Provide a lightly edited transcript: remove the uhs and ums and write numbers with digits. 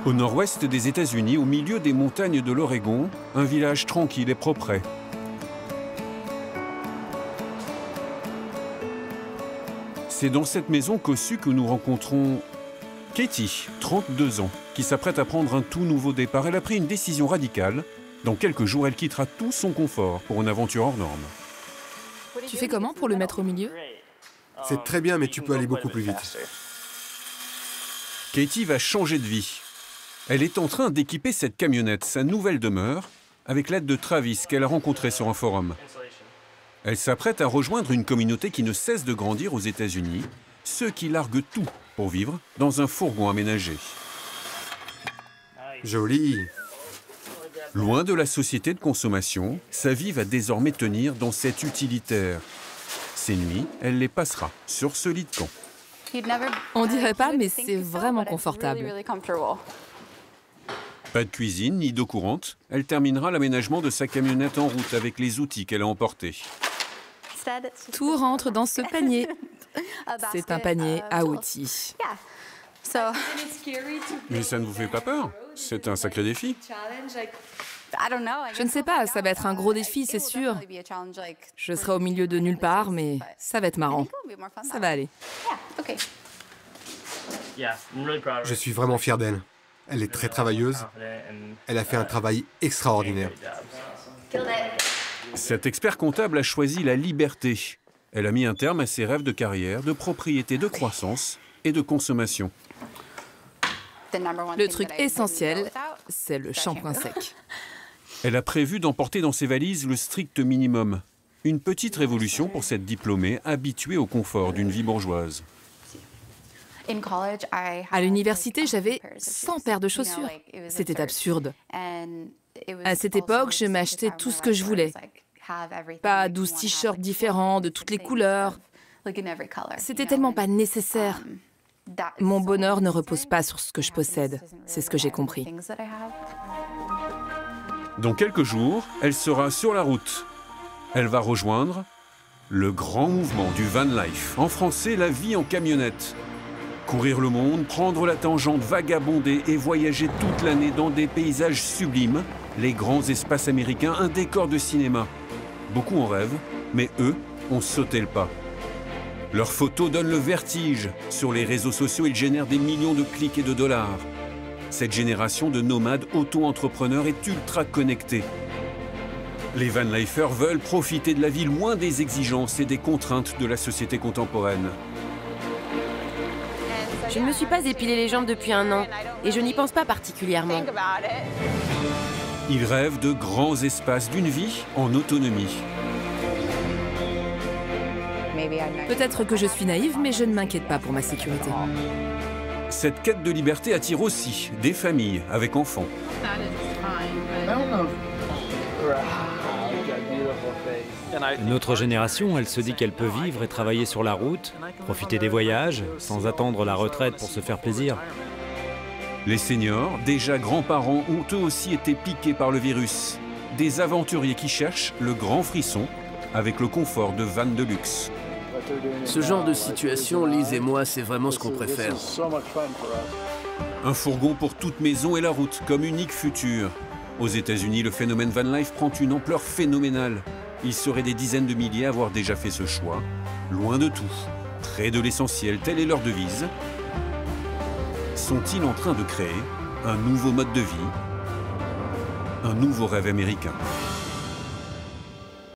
Au nord-ouest des États-Unis, au milieu des montagnes de l'Oregon, un village tranquille et propre. C'est dans cette maison cossue que nous rencontrons Katie, 32 ans, qui s'apprête à prendre un tout nouveau départ. Elle a pris une décision radicale. Dans quelques jours, elle quittera tout son confort pour une aventure hors norme. Tu fais comment pour le mettre au milieu? C'est très bien, mais tu peux aller beaucoup plus vite. Katie va changer de vie. Elle est en train d'équiper cette camionnette, sa nouvelle demeure, avec l'aide de Travis qu'elle a rencontré sur un forum. Elle s'apprête à rejoindre une communauté qui ne cesse de grandir aux États-Unis, ceux qui larguent tout pour vivre dans un fourgon aménagé. Joli. Loin de la société de consommation, sa vie va désormais tenir dans cet utilitaire. Ses nuits, elle les passera sur ce lit de camp. On dirait pas, mais c'est vraiment confortable. Pas de cuisine ni d'eau courante, elle terminera l'aménagement de sa camionnette en route avec les outils qu'elle a emportés. Tout rentre dans ce panier. C'est un panier à outils. Mais ça ne vous fait pas peur? C'est un sacré défi. Je ne sais pas, ça va être un gros défi, c'est sûr. Je serai au milieu de nulle part, mais ça va être marrant. Ça va aller. Je suis vraiment fier d'elle. Elle est très travailleuse. Elle a fait un travail extraordinaire. Cet expert comptable a choisi la liberté. Elle a mis un terme à ses rêves de carrière, de propriété, de croissance et de consommation. Le truc essentiel, c'est le shampoing sec. Elle a prévu d'emporter dans ses valises le strict minimum. Une petite révolution pour cette diplômée habituée au confort d'une vie bourgeoise. À l'université, j'avais 100 paires de chaussures. C'était absurde. À cette époque, je m'achetais tout ce que je voulais. Pas 12 t-shirts différents, de toutes les couleurs. C'était tellement pas nécessaire. Mon bonheur ne repose pas sur ce que je possède. C'est ce que j'ai compris. Dans quelques jours, elle sera sur la route. Elle va rejoindre le grand mouvement du van life. En français, la vie en camionnette. Courir le monde, prendre la tangente, vagabonder et voyager toute l'année dans des paysages sublimes, les grands espaces américains, un décor de cinéma. Beaucoup en rêvent, mais eux ont sauté le pas. Leurs photos donnent le vertige. Sur les réseaux sociaux, ils génèrent des millions de clics et de dollars. Cette génération de nomades auto-entrepreneurs est ultra connectée. Les van-lifers veulent profiter de la vie loin des exigences et des contraintes de la société contemporaine. Je ne me suis pas épilé les jambes depuis 1 an et je n'y pense pas particulièrement. Ils rêvent de grands espaces, d'une vie en autonomie. Peut-être que je suis naïve, mais je ne m'inquiète pas pour ma sécurité. Cette quête de liberté attire aussi des familles avec enfants. Notre génération, elle se dit qu'elle peut vivre et travailler sur la route, profiter des voyages, sans attendre la retraite pour se faire plaisir. Les seniors, déjà grands-parents, ont eux aussi été piqués par le virus. Des aventuriers qui cherchent le grand frisson avec le confort de vannes de luxe. Ce genre de situation, Liz et moi, c'est vraiment ce qu'on préfère. Un fourgon pour toute maison et la route comme unique futur. Aux États-Unis, le phénomène van life prend une ampleur phénoménale. Il serait des dizaines de milliers à avoir déjà fait ce choix. Loin de tout, près de l'essentiel, telle est leur devise. Sont-ils en train de créer un nouveau mode de vie, un nouveau rêve américain ?